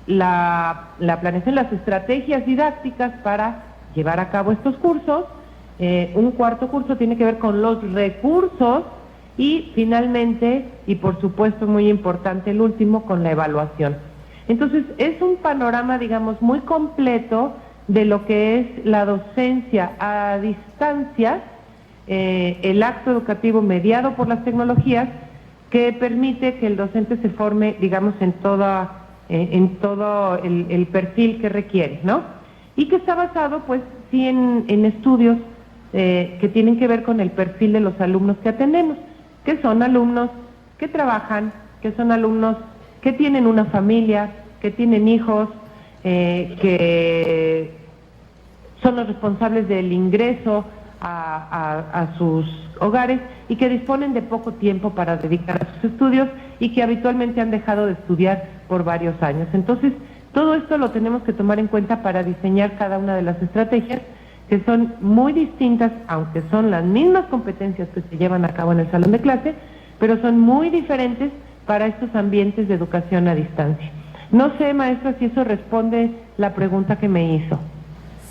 la planeación, las estrategias didácticas para llevar a cabo estos cursos, un cuarto curso tiene que ver con los recursos y finalmente, y por supuesto muy importante el último, con la evaluación. Entonces, es un panorama, digamos, muy completo de lo que es la docencia a distancia, el acto educativo mediado por las tecnologías, que permite que el docente se forme, digamos, en todo el perfil que requiere, ¿no? Y que está basado, pues, sí, en estudios que tienen que ver con el perfil de los alumnos que atendemos, que son alumnos que trabajan, que son alumnos que tienen una familia, que tienen hijos, que son los responsables del ingreso a sus hogares y que disponen de poco tiempo para dedicar a sus estudios y que habitualmente han dejado de estudiar por varios años. Entonces, todo esto lo tenemos que tomar en cuenta para diseñar cada una de las estrategias, que son muy distintas, aunque son las mismas competencias que se llevan a cabo en el salón de clase, pero son muy diferentes para estos ambientes de educación a distancia. No sé, maestra, si eso responde la pregunta que me hizo.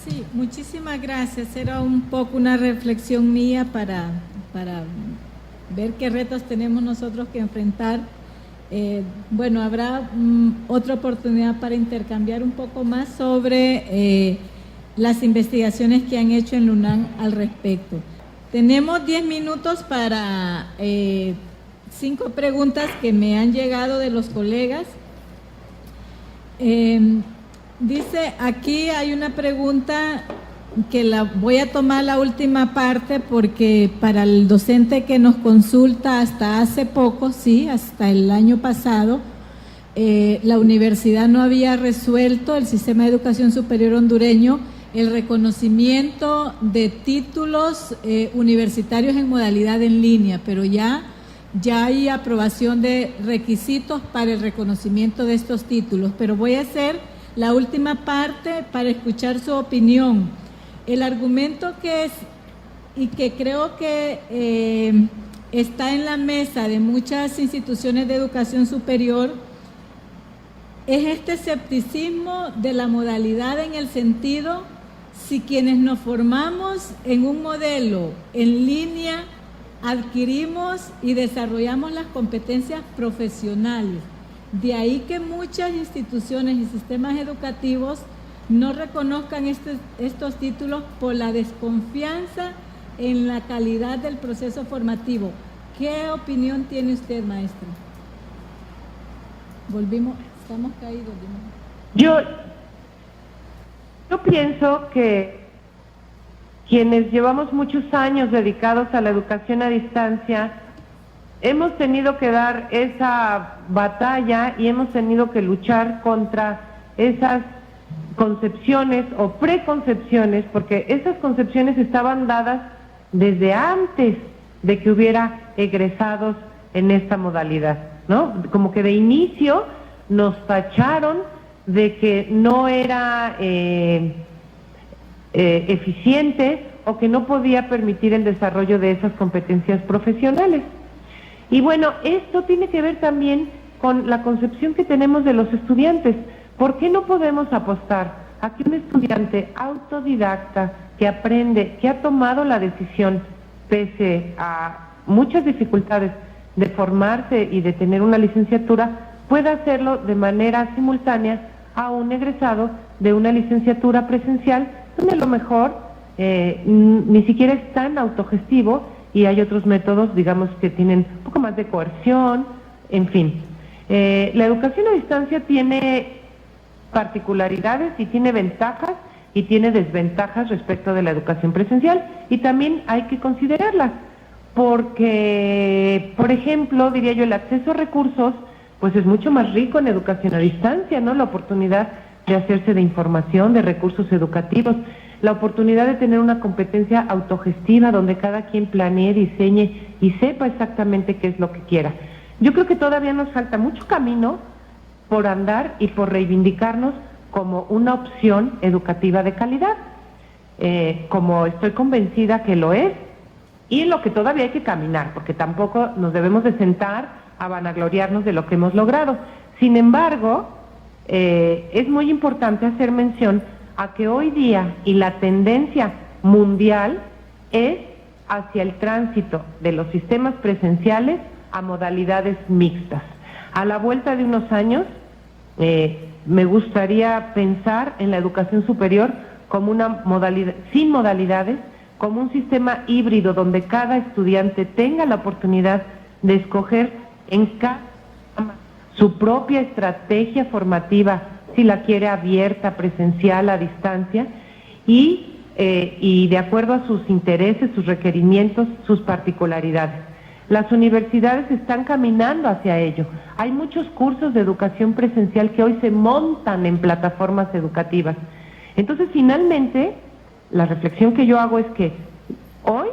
Sí, muchísimas gracias. Era un poco una reflexión mía para ver qué retos tenemos nosotros que enfrentar. Bueno, habrá otra oportunidad para intercambiar un poco más sobre las investigaciones que han hecho en la UNAM al respecto. Tenemos 10 minutos para 5 preguntas que me han llegado de los colegas. Dice, aquí hay una pregunta que la voy a tomar la última parte porque para el docente que nos consulta hasta hace poco, sí, hasta el año pasado, la universidad no había resuelto, el sistema de educación superior hondureño, el reconocimiento de títulos universitarios en modalidad en línea, pero ya hay aprobación de requisitos para el reconocimiento de estos títulos, pero voy a hacer la última parte para escuchar su opinión. El argumento que es, y que creo que está en la mesa de muchas instituciones de educación superior, es este escepticismo de la modalidad en el sentido, si quienes nos formamos en un modelo en línea, adquirimos y desarrollamos las competencias profesionales. De ahí que muchas instituciones y sistemas educativos no reconozcan estos títulos por la desconfianza en la calidad del proceso formativo. ¿Qué opinión tiene usted, maestra? Volvimos, estamos caídos. Yo pienso que quienes llevamos muchos años dedicados a la educación a distancia, hemos tenido que dar esa batalla y hemos tenido que luchar contra esas concepciones o preconcepciones, porque esas concepciones estaban dadas desde antes de que hubiera egresados en esta modalidad, ¿no? Como que de inicio nos tacharon de que no era eficiente o que no podía permitir el desarrollo de esas competencias profesionales. Y bueno, esto tiene que ver también con la concepción que tenemos de los estudiantes. ¿Por qué no podemos apostar a que un estudiante autodidacta que aprende, que ha tomado la decisión, pese a muchas dificultades, de formarse y de tener una licenciatura, pueda hacerlo de manera simultánea a un egresado de una licenciatura presencial, donde a lo mejor ni siquiera es tan autogestivo y hay otros métodos, digamos, que tienen un poco más de coerción, en fin. La educación a distancia tiene particularidades y tiene ventajas y tiene desventajas respecto de la educación presencial, y también hay que considerarlas, porque, por ejemplo, diría yo, el acceso a recursos, pues es mucho más rico en educación a distancia, ¿no? La oportunidad de hacerse de información, de recursos educativos, la oportunidad de tener una competencia autogestiva donde cada quien planee, diseñe y sepa exactamente qué es lo que quiera. Yo creo que todavía nos falta mucho camino por andar y por reivindicarnos como una opción educativa de calidad, como estoy convencida que lo es, y en lo que todavía hay que caminar, porque tampoco nos debemos de sentar a vanagloriarnos de lo que hemos logrado. Sin embargo, es muy importante hacer mención a que hoy día y la tendencia mundial es hacia el tránsito de los sistemas presenciales a modalidades mixtas. A la vuelta de unos años, me gustaría pensar en la educación superior como una modalidad, sin modalidades, como un sistema híbrido donde cada estudiante tenga la oportunidad de escoger en cada su propia estrategia formativa, si la quiere abierta, presencial, a distancia, y de acuerdo a sus intereses, sus requerimientos, sus particularidades. Las universidades están caminando hacia ello. Hay muchos cursos de educación presencial que hoy se montan en plataformas educativas. Entonces, finalmente, la reflexión que yo hago es que hoy,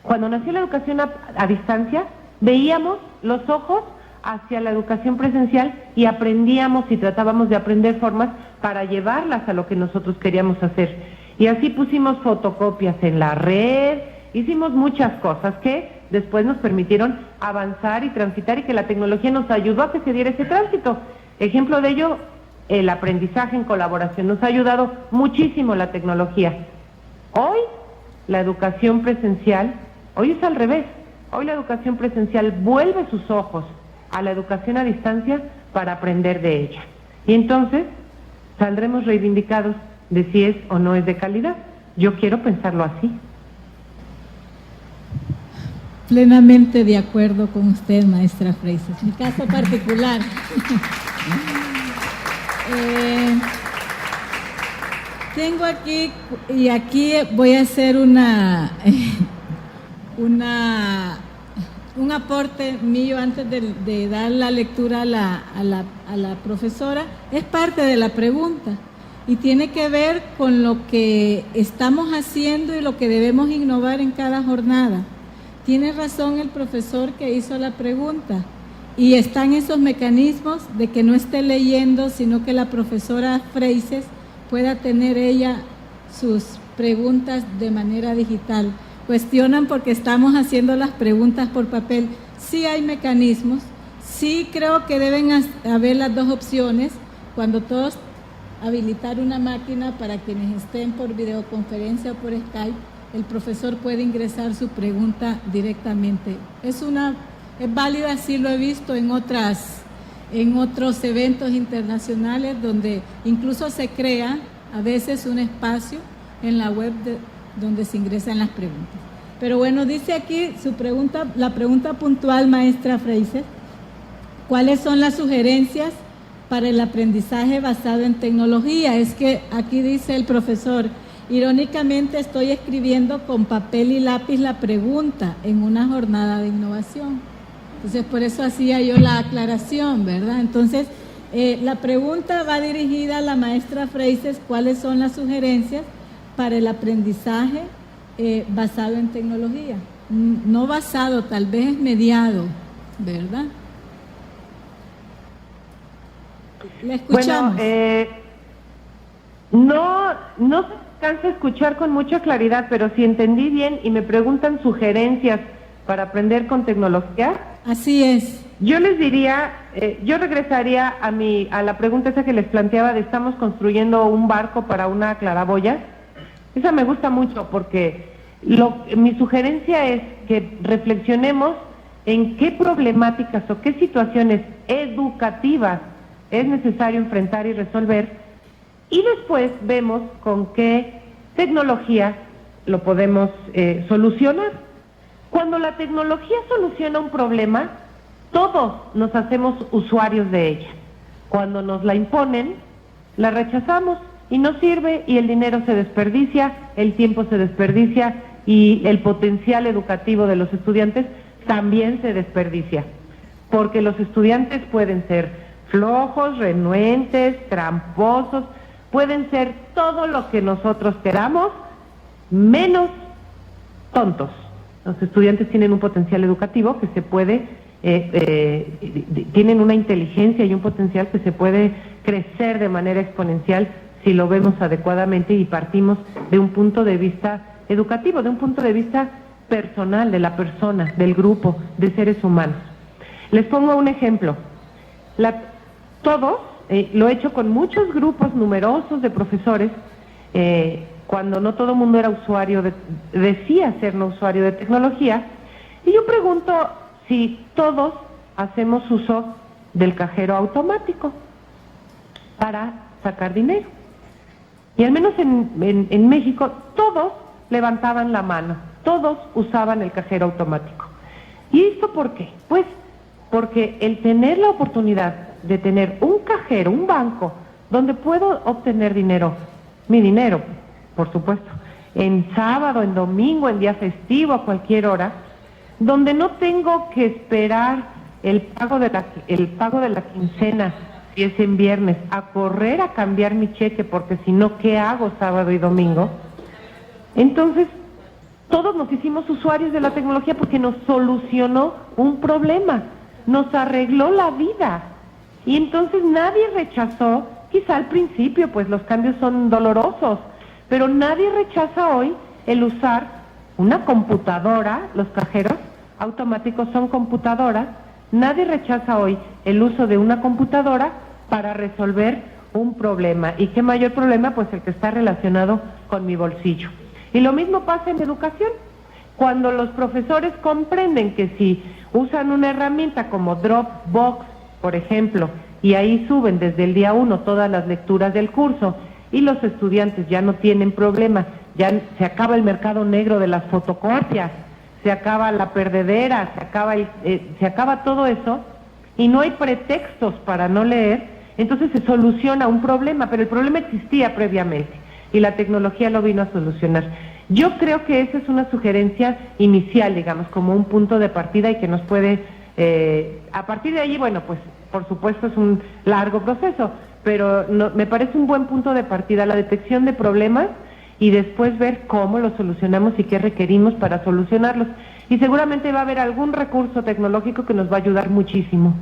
cuando nació la educación a distancia, veíamos los ojos hacia la educación presencial y aprendíamos y tratábamos de aprender formas para llevarlas a lo que nosotros queríamos hacer. Y así pusimos fotocopias en la red, hicimos muchas cosas que después nos permitieron avanzar y transitar, y que la tecnología nos ayudó a que se diera ese tránsito. Ejemplo de ello, el aprendizaje en colaboración. Nos ha ayudado muchísimo la tecnología. Hoy, la educación presencial, hoy es al revés. Hoy la educación presencial vuelve sus ojos a la educación a distancia para aprender de ella. Y entonces saldremos reivindicados de si es o no es de calidad. Yo quiero pensarlo así. Plenamente de acuerdo con usted, maestra Freyces. Mi caso particular. Tengo aquí, y aquí voy a hacer un aporte mío antes de dar la lectura a la profesora. Es parte de la pregunta y tiene que ver con lo que estamos haciendo y lo que debemos innovar en cada jornada. Tiene razón el profesor que hizo la pregunta, y están esos mecanismos de que no esté leyendo, sino que la profesora Freyces pueda tener ella sus preguntas de manera digital. Cuestionan porque estamos haciendo las preguntas por papel. Sí hay mecanismos, sí creo que deben haber las dos opciones, cuando todos habilitar una máquina para quienes estén por videoconferencia o por Skype, el profesor puede ingresar su pregunta directamente. Es válida, sí lo he visto en otros eventos internacionales donde incluso se crea a veces un espacio en la web donde se ingresan las preguntas. Pero bueno, dice aquí su pregunta, la pregunta puntual, maestra Freyces: ¿cuáles son las sugerencias para el aprendizaje basado en tecnología. Es que aquí dice el profesor, irónicamente estoy escribiendo con papel y lápiz la pregunta en una jornada de innovación. Entonces, por eso hacía yo la aclaración, ¿verdad? Entonces, la pregunta va dirigida a la maestra Freises, ¿cuáles son las sugerencias para el aprendizaje basado en tecnología? No basado, tal vez mediado, ¿verdad? ¿La escuchamos? Bueno, no se alcanza a escuchar con mucha claridad, pero si entendí bien y me preguntan sugerencias para aprender con tecnología. Así es. Yo les diría, yo regresaría a la pregunta esa que les planteaba de estamos construyendo un barco para una claraboya. Esa me gusta mucho porque mi sugerencia es que reflexionemos en qué problemáticas o qué situaciones educativas es necesario enfrentar y resolver, y después vemos con qué tecnología lo podemos solucionar. Cuando la tecnología soluciona un problema, todos nos hacemos usuarios de ella. Cuando nos la imponen, la rechazamos y no sirve, y el dinero se desperdicia, el tiempo se desperdicia y el potencial educativo de los estudiantes también se desperdicia, porque los estudiantes pueden ser flojos, renuentes, tramposos, pueden ser todo lo que nosotros queramos, menos tontos. Los estudiantes tienen un potencial educativo que se puede, tienen una inteligencia y un potencial que se puede crecer de manera exponencial si lo vemos adecuadamente y partimos de un punto de vista educativo, de un punto de vista personal, de la persona, del grupo, de seres humanos. Les pongo un ejemplo. Todos, lo he hecho con muchos grupos numerosos de profesores, cuando no todo el mundo era usuario, decía ser no usuario de tecnología, y yo pregunto si todos hacemos uso del cajero automático para sacar dinero. Y al menos en México todos levantaban la mano, todos usaban el cajero automático. ¿Y esto por qué? Pues porque el tener la oportunidad de tener un cajero, un banco, donde puedo obtener dinero, mi dinero, por supuesto, en sábado, en domingo, en día festivo, a cualquier hora, donde no tengo que esperar el pago de la quincena, si es en viernes, a correr a cambiar mi cheque, porque si no, ¿qué hago sábado y domingo? Entonces, todos nos hicimos usuarios de la tecnología porque nos solucionó un problema, nos arregló la vida. Y entonces nadie rechazó, quizá al principio, pues los cambios son dolorosos, pero nadie rechaza hoy el usar una computadora. Los cajeros automáticos son computadoras. Nadie rechaza hoy el uso de una computadora para resolver un problema. ¿Y qué mayor problema? Pues el que está relacionado con mi bolsillo. Y lo mismo pasa en educación. Cuando los profesores comprenden que si usan una herramienta como Dropbox, por ejemplo, y ahí suben desde el día 1 todas las lecturas del curso, y los estudiantes ya no tienen problema, ya se acaba el mercado negro de las fotocopias, se acaba la perdedera, se acaba todo eso, y no hay pretextos para no leer, entonces se soluciona un problema, pero el problema existía previamente, y la tecnología lo vino a solucionar. Yo creo que esa es una sugerencia inicial, digamos, como un punto de partida y que nos puede, a partir de allí, bueno, pues por supuesto es un largo proceso, pero me parece un buen punto de partida la detección de problemas y después ver cómo los solucionamos y qué requerimos para solucionarlos. Y seguramente va a haber algún recurso tecnológico que nos va a ayudar muchísimo.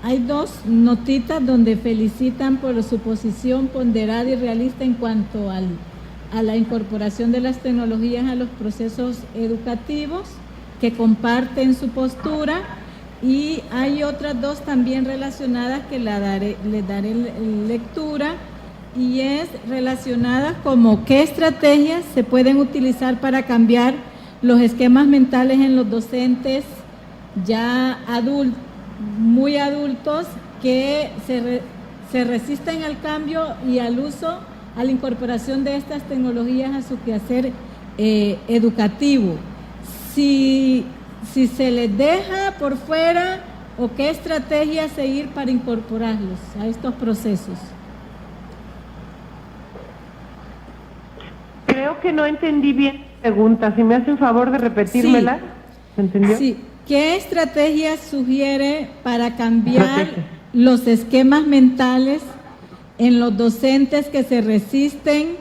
Hay dos notitas donde felicitan por su posición ponderada y realista en cuanto a la incorporación de las tecnologías a los procesos educativos, que comparten su postura, y hay otras dos también relacionadas que les daré lectura, y es relacionada como qué estrategias se pueden utilizar para cambiar los esquemas mentales en los docentes ya muy adultos que se resisten al cambio y al uso, a la incorporación de estas tecnologías a su quehacer educativo. Si se les deja por fuera o qué estrategia seguir para incorporarlos a estos procesos. Creo que no entendí bien la pregunta. Si me hace un favor de repetírmela. Sí. ¿Se entendió? Sí. ¿Qué estrategia sugiere para cambiar los esquemas mentales en los docentes que se resisten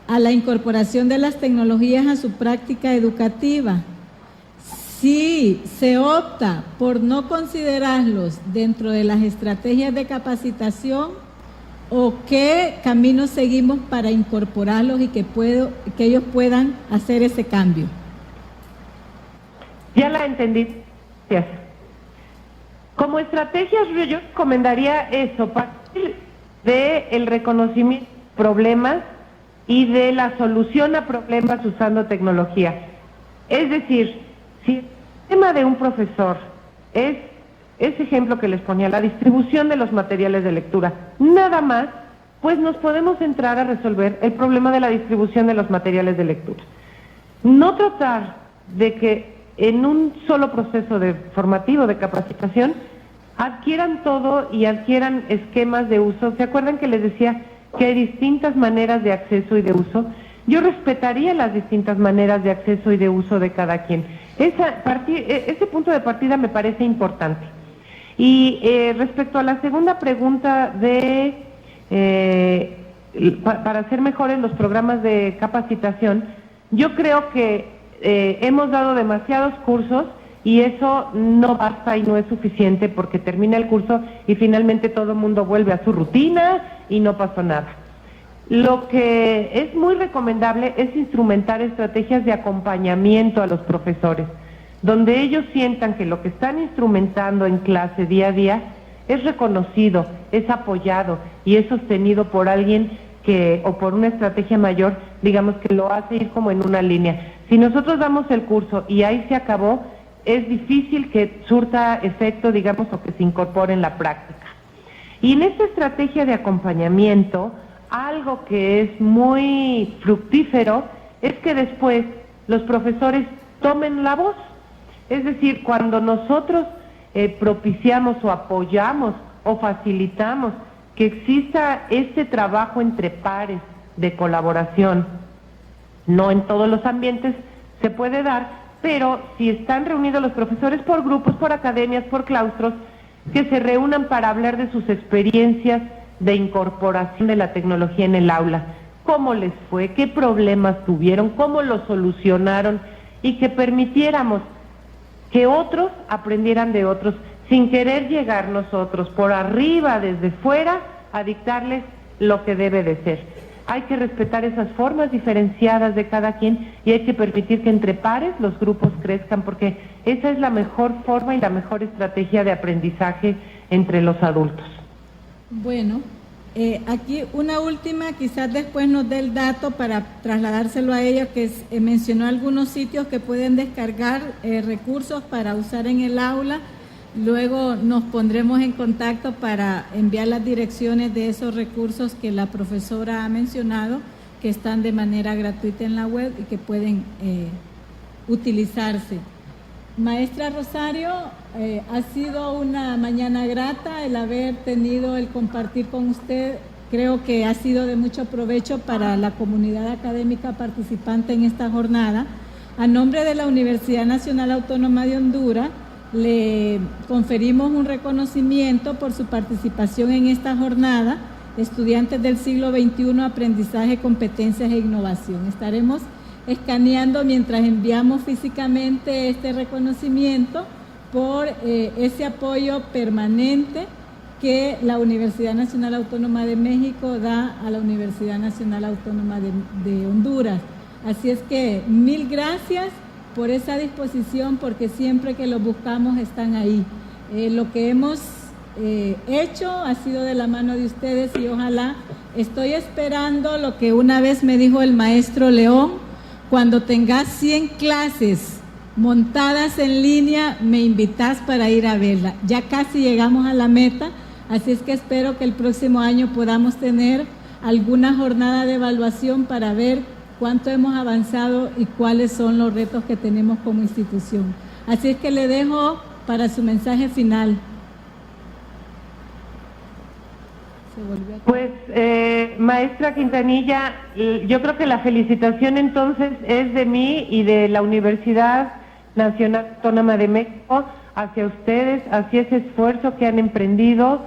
a la incorporación de las tecnologías a su práctica educativa? Si se opta por no considerarlos dentro de las estrategias de capacitación, ¿o qué camino seguimos para incorporarlos y que ellos puedan hacer ese cambio? Ya la entendí. Gracias. Como estrategias, yo recomendaría eso, partir del reconocimiento de problemas y de la solución a problemas usando tecnología. Es decir, si el tema de un profesor es ese ejemplo que les ponía, la distribución de los materiales de lectura, nada más, pues nos podemos centrar a resolver el problema de la distribución de los materiales de lectura. No tratar de que en un solo proceso formativo de capacitación adquieran todo y adquieran esquemas de uso. ¿Se acuerdan que les decía que hay distintas maneras de acceso y de uso? Yo respetaría las distintas maneras de acceso y de uso de cada quien. Ese punto de partida me parece importante. Y respecto a la segunda pregunta para hacer mejores los programas de capacitación, yo creo que hemos dado demasiados cursos y eso no basta y no es suficiente, porque termina el curso y finalmente todo el mundo vuelve a su rutina y no pasó nada. Lo que es muy recomendable es instrumentar estrategias de acompañamiento a los profesores, donde ellos sientan que lo que están instrumentando en clase día a día es reconocido, es apoyado y es sostenido por alguien o por una estrategia mayor, digamos, que lo hace ir como en una línea. Si nosotros damos el curso y ahí se acabó, es difícil que surta efecto, digamos, o que se incorpore en la práctica. Y en esta estrategia de acompañamiento, algo que es muy fructífero es que después los profesores tomen la voz. Es decir, cuando nosotros propiciamos o apoyamos o facilitamos que exista este trabajo entre pares de colaboración, no en todos los ambientes se puede dar, pero si están reunidos los profesores por grupos, por academias, por claustros, que se reúnan para hablar de sus experiencias de incorporación de la tecnología en el aula, cómo les fue, qué problemas tuvieron, cómo lo solucionaron, y que permitiéramos que otros aprendieran de otros, sin querer llegar nosotros por arriba, desde fuera, a dictarles lo que debe de ser. Hay que respetar esas formas diferenciadas de cada quien y hay que permitir que entre pares los grupos crezcan, porque esa es la mejor forma y la mejor estrategia de aprendizaje entre los adultos. Bueno, aquí una última, quizás después nos dé el dato para trasladárselo a ella, que mencionó algunos sitios que pueden descargar recursos para usar en el aula. Luego nos pondremos en contacto para enviar las direcciones de esos recursos que la profesora ha mencionado, que están de manera gratuita en la web y que pueden utilizarse. Maestra Rosario, ha sido una mañana grata el haber tenido el compartir con usted. Creo que ha sido de mucho provecho para la comunidad académica participante en esta jornada. A nombre de la Universidad Nacional Autónoma de Honduras, le conferimos un reconocimiento por su participación en esta jornada, Estudiantes del Siglo XXI, Aprendizaje, Competencias e Innovación. Estaremos escaneando mientras enviamos físicamente este reconocimiento por ese apoyo permanente que la Universidad Nacional Autónoma de México da a la Universidad Nacional Autónoma de Honduras. Así es que mil gracias por esa disposición, porque siempre que los buscamos están ahí. Lo que hemos hecho ha sido de la mano de ustedes y ojalá, estoy esperando lo que una vez me dijo el maestro León: cuando tengas 100 clases montadas en línea, me invitas para ir a verla. Ya casi llegamos a la meta, así es que espero que el próximo año podamos tener alguna jornada de evaluación para ver cuánto hemos avanzado y cuáles son los retos que tenemos como institución. Así es que le dejo para su mensaje final. Pues, maestra Quintanilla, yo creo que la felicitación entonces es de mí y de la Universidad Nacional Autónoma de México hacia ustedes, hacia ese esfuerzo que han emprendido,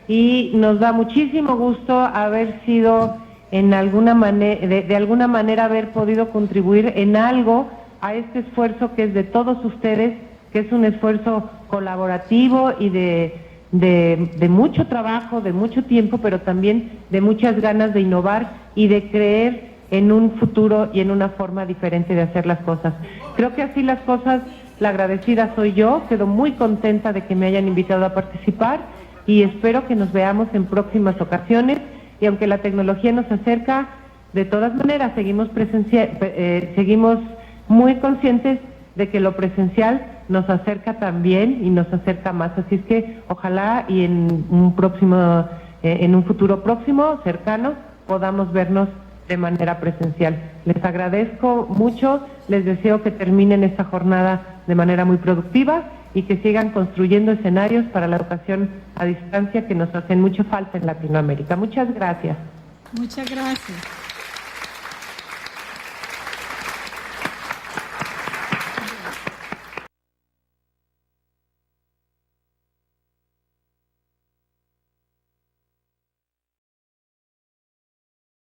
y nos da muchísimo gusto haber sido en alguna manera, de alguna manera haber podido contribuir en algo a este esfuerzo que es de todos ustedes, que es un esfuerzo colaborativo y de mucho trabajo, de mucho tiempo, pero también de muchas ganas de innovar y de creer en un futuro y en una forma diferente de hacer las cosas. Creo que así las cosas, la agradecida soy yo, quedo muy contenta de que me hayan invitado a participar y espero que nos veamos en próximas ocasiones, y aunque la tecnología nos acerca, de todas maneras seguimos muy conscientes de que lo presencial nos acerca también y nos acerca más, así es que ojalá y en un futuro próximo, cercano, podamos vernos de manera presencial. Les agradezco mucho, les deseo que terminen esta jornada de manera muy productiva y que sigan construyendo escenarios para la educación a distancia que nos hacen mucha falta en Latinoamérica. Muchas gracias. Muchas gracias.